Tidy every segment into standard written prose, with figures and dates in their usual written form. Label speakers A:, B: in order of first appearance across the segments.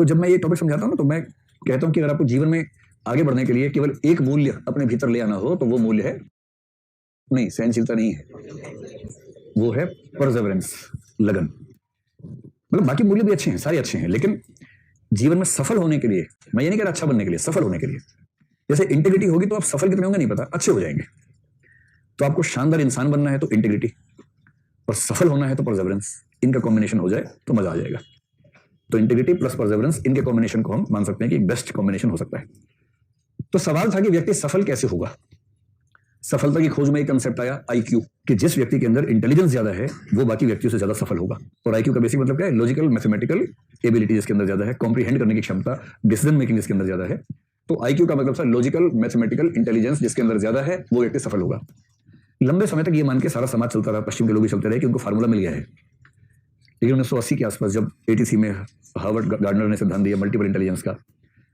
A: तो जब मैं ये टॉपिक समझाता हूँ ना, तो मैं कहता हूँ कि अगर आपको जीवन में आगे बढ़ने के लिए केवल एक मूल्य अपने भीतर ले आना हो, तो वो मूल्य है नहीं, सहनशीलता नहीं है, वो है परसेवरेंस, लगन। मतलब बाकी मूल्य भी अच्छे हैं, सारे अच्छे हैं, लेकिन जीवन में सफल होने के लिए, मैं ये नहीं कह रहा अच्छा बनने के लिए, सफल होने के लिए, जैसे इंटीग्रिटी होगी तो आप सफल कितने होंगे नहीं पता, अच्छे हो जाएंगे। तो आपको शानदार इंसान बनना है तो इंटीग्रिटी, और सफल होना है तो परसेवरेंस, इनका कॉम्बिनेशन हो जाए तो मजा आ जाएगा। तो इंटीग्रिटी प्लस परसेवरेंस, इनके कॉम्बिनेशन को हम मान सकते हैं कि बेस्ट कॉम्बिनेशन हो सकता है। तो सवाल था कि व्यक्ति सफल कैसे होगा। सफलता की खोज में एक कंसेप्ट आया आईक्यू, कि जिस व्यक्ति के अंदर इंटेलिजेंस ज्यादा है वो बाकी व्यक्तियों से ज्यादा सफल होगा। और आईक्यू का बेसिक मतलब क्या है? लॉजिकल मैथमेटिकल एबिलिटी जिसके अंदर ज्यादा है, कॉम्प्रीहेंड करने की क्षमता, डिसीजन मेकिंग जिसके अंदर ज्यादा है। तो आईक्यू का मतलब लॉजिकल मैथमेटिकल इंटेलिजेंस जिसके अंदर ज्यादा है वो व्यक्ति सफल होगा। लंबे समय तक ये मान के सारा समाज चलता रहा, पश्चिम के लोग भी चलते रहे कि उनको फार्मूला मिल गया है। लेकिन 1980 के आसपास जब एटीसी में हार्वर्ड गार्डनर ने सिद्धांत दिया मल्टीपल इंटेलिजेंस का,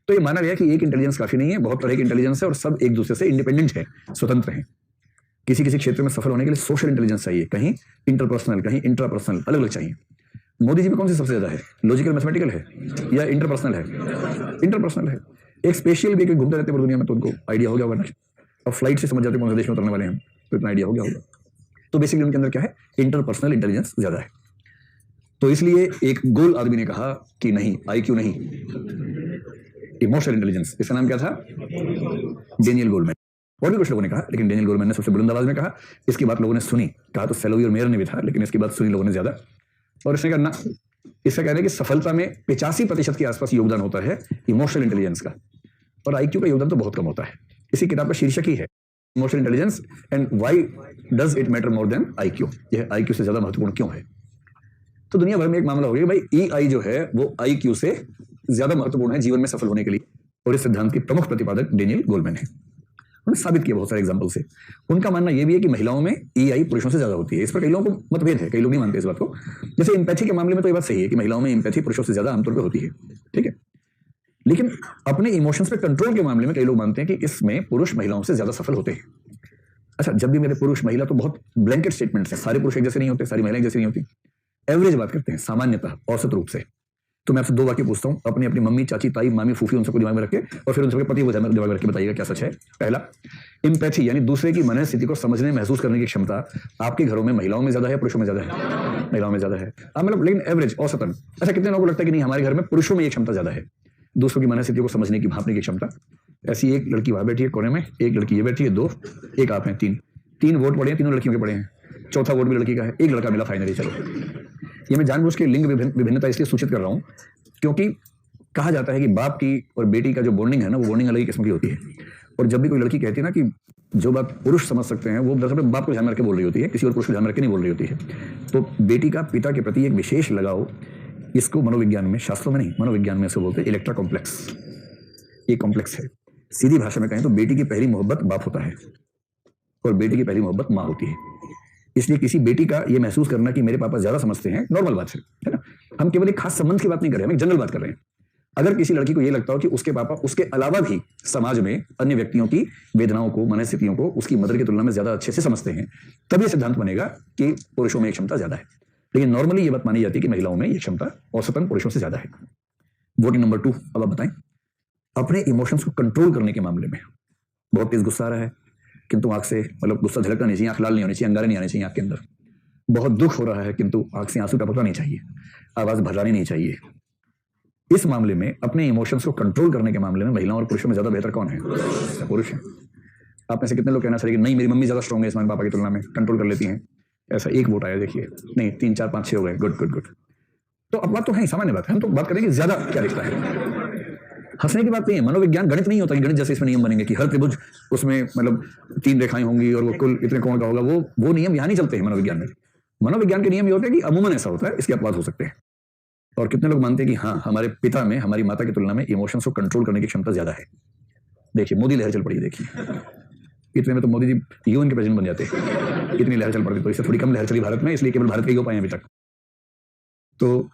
A: तो ये माना गया कि एक इंटेलिजेंस काफी नहीं है, बहुत तरह की इंटेलिजेंस है और सब एक दूसरे से इंडिपेंडेंट है, स्वतंत्र हैं। किसी किसी क्षेत्र में सफल होने के लिए सोशल इंटेलिजेंस चाहिए, कहीं इंटरपर्सनल, कहीं इंट्रापर्सनल, अलग अलग चाहिए। मोदी जी में कौन सी सबसे ज्यादा है? लॉजिकल मैथमेटिकल है या इंटरपर्सनल है? इंटरपर्सनल है। एक स्पेशल भी घूमते रहते हैं दुनिया में, तो उनको आइडिया हो गया होगा ना, और फ्लाइट से समझ जाते कौन से देश में उतरने वाले हैं, तो इतना आइडिया हो गया होगा। तो बेसिकली उनके अंदर क्या है? इंटरपर्सनल इंटेलिजेंस ज्यादा है। तो इसलिए एक गोल आदमी ने कहा कि नहीं, आईक्यू नहीं, इमोशनल इंटेलिजेंस। इसका नाम क्या था? Daniel Goleman. और भी कुछ लोगों ने कहा, लेकिन डेनियल गोलमैन ने सबसे बुलंद आवाज में कहा। इसकी बात लोगों ने सुनी, कहा तो सेलोवी और मेयर ने भी था, लेकिन इसकी बात सुनी लोगों ने ज्यादा। और इसने कहा ना, इसका कहना है कि सफलता में 85% के आसपास योगदान होता है इमोशनल इंटेलिजेंस का, और आईक्यू का योगदान तो बहुत कम होता है। इसी किताब का शीर्षक ही है emotional intelligence and why does it matter more than IQ. यह आईक्यू से ज्यादा महत्वपूर्ण क्यों है। तो दुनिया भर में एक मामला हो गया भाई, ईआई जो है वो आईक्यू से ज्यादा महत्वपूर्ण है जीवन में सफल होने के लिए, और इस सिद्धांत के प्रमुख प्रतिपादक डेनियल गोलमैन है। उन्होंने साबित किया बहुत सारे एग्जांपल से। उनका मानना यह भी है कि महिलाओं में ईआई पुरुषों से ज्यादा होती है। इस पर कई लोगों को मतभेद है, कई लोग नहीं मानते इस बात को। जैसे एम्पैथी के मामले में तो ये बात सही है कि महिलाओं में एम्पैथी पुरुषों से ज्यादा आमतौर पर होती है, ठीक है। लेकिन अपने इमोशंस पे कंट्रोल के मामले में कई लोग मानते हैं कि इसमें पुरुष महिलाओं से ज्यादा सफल होते हैं। अच्छा, जब भी मेरे पुरुष महिला तो बहुत ब्लैंकेट स्टेटमेंट्स हैं, सारे पुरुष एक जैसे नहीं होते, सारी महिलाएं जैसी नहीं होती, एवरेज बात करते हैं, सामान्यतः, औसत रूप से। तो मैं आपसे दो वाक्य पूछता हूं, अपनी अपनी मम्मी, चाची, ताई, मामी, फूफी, उन सबको दिमाग में रखे, और फिर उन सबके पति को दिमाग में रख के बताइएगा क्या सच है। पहला, एम्पैथी यानी दूसरे की मनस्थिति को समझने, महसूस करने की क्षमता आपके घरों में महिलाओं में ज्यादा है, पुरुषों में ज्यादा है? महिलाओं में ज्यादा है। मतलब लेकिन एवरेज, औसतन। अच्छा, कितने लोगों को लगता है कि नहीं, हमारे घर में पुरुषों में ये क्षमता ज्यादा है, दूसरों की मनस्थिति को समझने की, भांपने की क्षमता। ऐसी एक लड़की वहां बैठी है कोने में, एक लड़की ये बैठी है, दो, एक आप हैं, तीन वोट पड़े हैं, तीनों लड़कियों के पड़े हैं, चौथा वोट भी लड़की का है, एक लड़का मिला फाइनली। चलो, ये मैं जानबूझ के लिंग विभिन्नता इसलिए सूचित कर रहा हूं क्योंकि कहा जाता है कि बाप की और बेटी का जो बॉन्डिंग है ना, वो बॉन्डिंग अलग ही किस्म की होती है। और जब भी कोई लड़की कहती है ना कि जो बात पुरुष समझ सकते हैं, वो दरअसल बाप को ध्यान में रख के बोल रही होती है, किसी और पुरुष को ध्यान में रख के नहीं बोल रही होती है। तो बेटी का पिता के प्रति एक विशेष लगाव, इसको मनोविज्ञान में, शास्त्रों में नहीं, मनोविज्ञान में इसको बोलते हैं इलेक्ट्रा कॉम्प्लेक्स। ये कॉम्प्लेक्स है। सीधी भाषा में कहें तो बेटी की पहली मोहब्बत बाप होता है और बेटी की पहली मोहब्बत माँ होती है। इसलिए किसी बेटी का ये महसूस करना कि मेरे पापा ज्यादा समझते हैं, नॉर्मल बात है ना। हम केवल एक खास संबंध की बात नहीं कर रहे हैं, हम एक जनरल बात कर रहे हैं। अगर किसी लड़की को ये लगता हो कि उसके पापा उसके अलावा भी समाज में अन्य व्यक्तियों की वेदनाओं को, मनस्थितियों को उसकी मदर की तुलना में ज्यादा अच्छे से समझते हैं, तब ये सिद्धांत बनेगा कि पुरुषों में ये क्षमता ज्यादा है। लेकिन नॉर्मली ये बात मानी जाती है कि महिलाओं में ये क्षमता औसतन पुरुषों से ज्यादा है। वोटिंग नंबर 2, अब आप बताएं, अपने इमोशंस को कंट्रोल करने के मामले में। बहुत तेज गुस्सा आ रहा है, किंतु आंख से, मतलब गुस्सा झलकना नहीं चाहिए, आंख लाल नहीं होनी चाहिए, अंगारे नहीं आने चाहिए आंख के अंदर। बहुत दुख हो रहा है, किंतु आंख से आंसू टपकना नहीं चाहिए, आवाज भर्रानी नहीं चाहिए। इस मामले में, अपने इमोशंस को कंट्रोल करने के मामले में महिलाओं और पुरुषों में ज्यादा बेहतर कौन है? पुरुष है। आप में से कितने लोग कहना चाहिए कि नहीं, मेरी मम्मी ज्यादा स्ट्रॉन्ग है इस पापा की तुलना में, कंट्रोल कर लेती हैं? ऐसा एक वोट आया, देखिए, नहीं, 3 4 5 6 हो गए। Good good good. तो अब बात तो है, सामान्य बात है, हम तो बात करेंगे ज्यादा क्या दिखता है। हंसने की बात नहीं है, मनोविज्ञान गणित नहीं होता कि गणित जैसे इसमें नियम बनेंगे कि हर त्रिभुज उसमें मतलब 3 रेखाएं होंगी और वो कुल इतने कोण का होगा। वो नियम यहां नहीं चलते हैं मनोविज्ञान में। मनोविज्ञान के नियम ये होते हैं कि अमूमन ऐसा होता है, इसके अपवाद हो सकते हैं। और कितने लोग मानते हैं कि हाँ, हमारे पिता में, हमारी माता की तुलना में इमोशंस को कंट्रोल करने की क्षमता ज्यादा है। देखिए, मोदी लहर चल पड़ी है, देखिए, इतने में तो मोदी जी यूएन के प्रेसिडेंट बन जाते हैं, इतनी लहर चल पड़ी। तो इससे थोड़ी कम लहर चली भारत में, इसलिए केवल भारत के ही हो पाए अभी तक। तो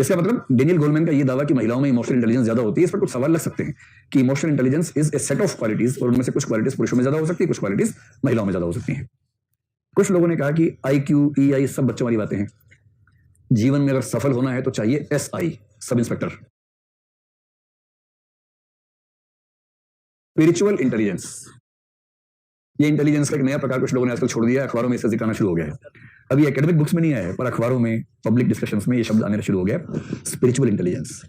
A: इसका मतलब डेनियल गोलमैन का ये दावा कि महिलाओं में इमोशनल इंटेलिजेंस ज्यादा होती है, इस पर कुछ सवाल लग सकते हैं कि emotional intelligence is a set of qualities, और उनमें से कुछ क्वालिटीज पुरुषों में ज्यादा हो सकती है, कुछ क्वालिटीज महिलाओं में ज्यादा हो सकती हैं। कुछ लोगों ने कहा कि आईक्यू, ईआई सब बच्चों वाली बातें हैं। जीवन में अगर सफल होना है तो चाहिए SI, sub inspector. Spiritual intelligence, ये इंटेलिजेंस का एक नया प्रकार कुछ लोगों ने आजकल छोड़ दिया है, अखबारों में इसका जिक्र आना शुरू हो गया है। अभी एकेडमिक बुक्स में नहीं आया है, पर अखबारों में, पब्लिक डिस्कशंस में ये शब्द आने शुरू हो गया, स्पिरिचुअल इंटेलिजेंस।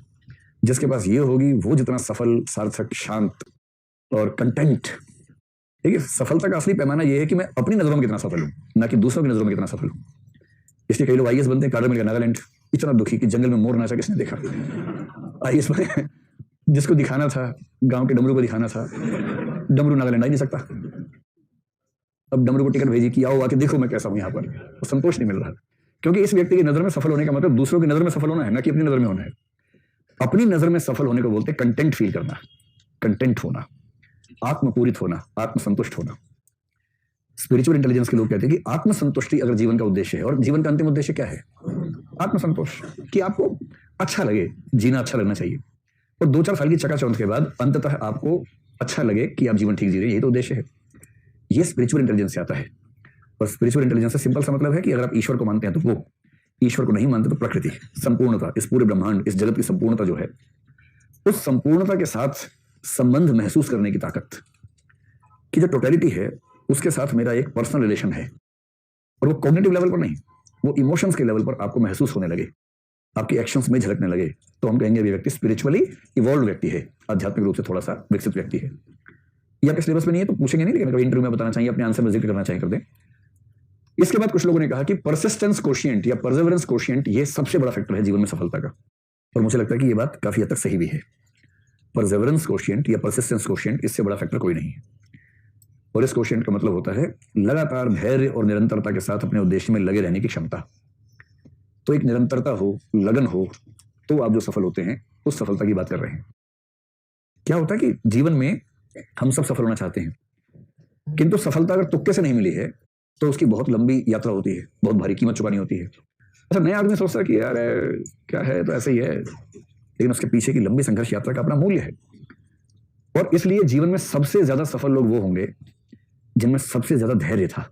A: जिसके पास ये होगी वो जितना सफल, सार्थक, शांत और कंटेंट। देखिए, सफलता का असली पैमाना ये है कि मैं अपनी नजरों में कितना सफल हूं, ना कि दूसरों की नजरों में कितना सफल हूं। इसलिए कई लोग आईएएस बनते हैं, कार्डर मिल गया नागालैंड, इतना दुखी कि जंगल में मोर नाचा किसने देखा। आईएएस बने, जिसको दिखाना था, गांव के डमरू को दिखाना था, डमरू नागालैंड आ ही नहीं सकता। अब डमरू को टिकट भेजी कि आओ आके देखो मैं कैसा हूं यहाँ पर, तो संतोष नहीं मिल रहा, क्योंकि इस व्यक्ति की नजर में सफल होने का मतलब दूसरों की नजर में सफल होना है, ना कि अपनी नजर में होना है। अपनी नजर में सफल होने को बोलते हैं कंटेंट फील करना, कंटेंट होना, आत्मपूरित होना, आत्मसंतुष्ट होना। स्पिरिचुअल इंटेलिजेंस के लोग कहते हैं कि आत्मसंतुष्टि अगर जीवन का उद्देश्य है, और जीवन का अंतिम उद्देश्य क्या है? आत्मसंतोष, कि आपको अच्छा लगे, जीना अच्छा लगना चाहिए, और 2-4 साल की चकाचौंध के बाद अंततः आपको अच्छा लगे कि आप जीवन ठीक जी रहे हैं, यही तो उद्देश्य है। ये स्पिरिचुअल इंटेलिजेंस से आता है। और स्पिरिचुअल इंटेलिजेंस से सिंपल सा मतलब है कि अगर आप ईश्वर को मानते हैं तो वो, ईश्वर को नहीं मानते तो प्रकृति, संपूर्णता, इस पूरे ब्रह्मांड, इस जगत की संपूर्णता जो है, उस संपूर्णता के साथ संबंध महसूस करने की ताकत, कि जो टोटलिटी है उसके साथ मेरा एक पर्सनल रिलेशन है, और वो कॉग्निटिव लेवल पर नहीं, वो इमोशंस के लेवल पर आपको महसूस होने लगे, आपके एक्शंस में झलकने लगे, तो हम कहेंगे ये व्यक्ति स्पिरिचुअली इवॉल्व व्यक्ति है, आध्यात्मिक रूप से थोड़ा सा विकसित व्यक्ति है। ये आपके सिलेबस में नहीं है तो पूछेंगे नहीं, लेकिन कभी इंटरव्यू में बताना चाहिए, अपने आंसर में जिक्र करना चाहिए, कर दें। इसके बाद कुछ लोगों ने कहा कि परसिस्टेंस कोशिएंट या परसेवरेंस कोशिएंट ये सबसे बड़ा फैक्टर है जीवन में सफलता का, और मुझे लगता है कि ये बात काफी हद तक सही भी है। परसेवरेंस कोशिएंट या परसिस्टेंस कोशिएंट, इससे बड़ा फैक्टर कोई नहीं है। और इस कोशिएंट का मतलब होता है लगातार धैर्य और निरंतरता के साथ अपने उद्देश्य में लगे रहने की क्षमता। तो एक निरंतरता हो, लगन हो, तो आप जो सफल होते हैं उस सफलता की बात कर रहे हैं। क्या होता है कि जीवन में हम सब सफल होना चाहते हैं, किंतु सफलता अगर तुक्के से नहीं मिली है तो उसकी बहुत लंबी यात्रा होती है, बहुत भारी कीमत चुकानी होती है। अच्छा, नया आदमी सोचता है कि यार क्या है, तो ऐसे ही है, लेकिन उसके पीछे की लंबी संघर्ष यात्रा का अपना मूल्य है। और इसलिए जीवन में सबसे ज्यादा सफल लोग वो होंगे जिनमें सबसे ज्यादा धैर्य था,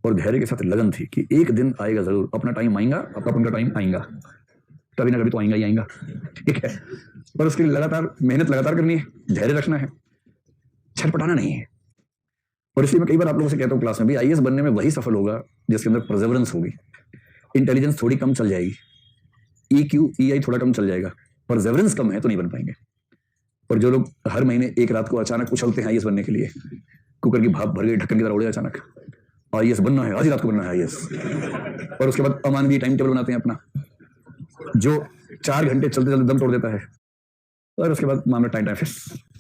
A: और धैर्य के साथ लगन थी कि एक दिन आएगा जरूर, अपना टाइम आएगा, अपन का टाइम आएगा, कभी ना कभी तो आएगा ही आएगा, ठीक है। पर उसके लिए लगातार मेहनत लगातार करनी है, धैर्य रखना है, छटपटाना नहीं है। और इसलिए मैं कई बार आप लोगों से कहता हूँ क्लास में भी, आईएएस बनने में वही सफल होगा जिसके अंदर परसेवरेंस होगी। इंटेलिजेंस थोड़ी कम चल जाएगी, EQ EI थोड़ा कम चल जाएगा, परसेवरेंस कम है तो नहीं बन पाएंगे। और जो लोग हर महीने एक रात को अचानक उछलते हैं आईएएस बनने के लिए, कुकर की भाप भर गई, ढक्कन की तरह उड़े अचानक, आईएएस बनना है, आज ही रात को बनना है आईएएस, और उसके बाद अमानवीय टाइम टेबल बनाते हैं अपना, जो 4 घंटे चलते चलते दम तोड़ देता है, और उसके बाद मामला टाइम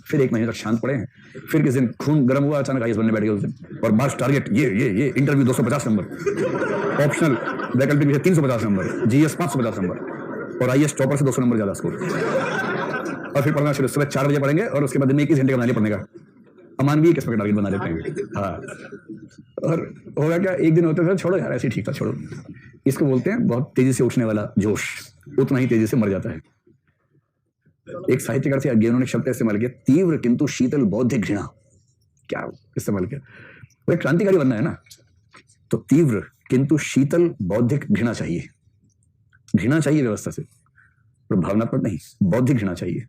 A: फिर 1 महीने तक शांत पड़े हैं, फिर किस दिन खून गर्म हुआ, अचानक आईएएस बनने बैठ गए उस दिन, और मार्क्स टारगेट ये इंटरव्यू 250 नंबर, ऑप्शनल वैकल्पिक विषय 350 नंबर, जीएस 550 नंबर, और आईएएस टॉपर से 200 नंबर ज्यादा स्कोर। और फिर पढ़ना शुरू, सुबह 4 बजे पढ़ेंगे और उसके बाद दिन में 21 घंटे का बना लिया पढ़ने का, अमानवीय किस्म का टारगेट बना लेते हैं। हाँ, और होगा क्या, एक दिन होते थे छोड़ो यार ऐसे ही ठीक था, छोड़ो। इसको बोलते हैं बहुत तेजी से उठने वाला जोश, उतना ही तेजी से मर जाता है। एक साहित्यकार थे, उन्होंने शब्द इस्तेमाल किया, तीव्र किंतु शीतल बौद्धिक घृणा। क्या इस्तेमाल किया? वो एक क्रांतिकारी बनना है ना, तो तीव्र किंतु शीतल बौद्धिक घृणा चाहिए। घृणा चाहिए व्यवस्था से, पर भावनात्मक नहीं, बौद्धिक घृणा चाहिए,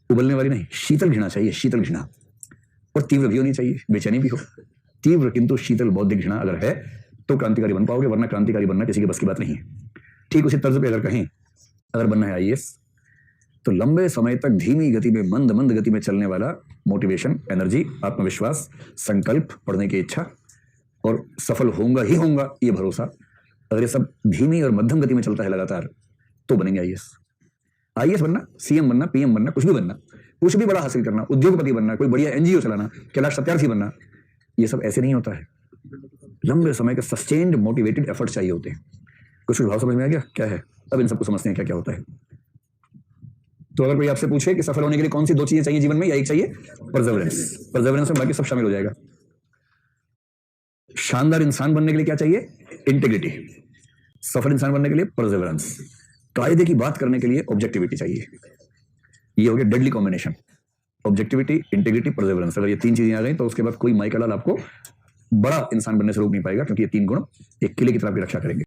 A: उबलने वाली नहीं, शीतल घृणा चाहिए, शीतल घृणा। और तीव्र भी होनी चाहिए, बेचैनी भी हो। तीव्र किंतु शीतल बौद्धिक घृणा अगर है तो क्रांतिकारी बन पाओगे, वरना क्रांतिकारी बनना किसी के बस की बात नहीं है। ठीक उसी तर्ज पे अगर कहें, अगर बनना है आईएएस, तो लंबे समय तक धीमी गति में, मंद मंद गति में चलने वाला मोटिवेशन, एनर्जी, आत्मविश्वास, संकल्प, पढ़ने की इच्छा, और सफल होऊंगा ही होऊंगा ये भरोसा, अगर ये सब धीमी और मध्यम गति में चलता है लगातार, तो बनेंगे आईएएस। आईएएस बनना, सीएम बनना, पीएम बनना, कुछ भी बनना, कुछ भी बड़ा हासिल करना, उद्योगपति बनना, कोई बढ़िया एनजीओ चलाना, कैलाश सत्यार्थी बनना, ये सब ऐसे नहीं होता है। लंबे समय के सस्टेन्ड मोटिवेटेड एफर्ट चाहिए होते हैं। कुछ भाव समझ में आ गया क्या है? अब इन सबको समझते हैं क्या क्या होता है। तो अगर कोई आपसे पूछे कि सफल होने के लिए कौन सी 2 चीजें चाहिए जीवन में, या एक चाहिए परसेवरेंस, परसेवरेंस में बाकी सब शामिल हो जाएगा। शानदार इंसान बनने के लिए क्या चाहिए? इंटीग्रिटी। सफल इंसान बनने के लिए परसेवरेंस। कायदे की बात करने के लिए ऑब्जेक्टिविटी चाहिए। ये हो गया deadly combination, objectivity, integrity, Perseverance. अगर ये 3 चीजें आ गई तो उसके बाद कोई माइकल लाल आपको बड़ा इंसान बनने से रोक नहीं पाएगा, क्योंकि ये 3 गुण एक किले की तरह की रक्षा करेंगे।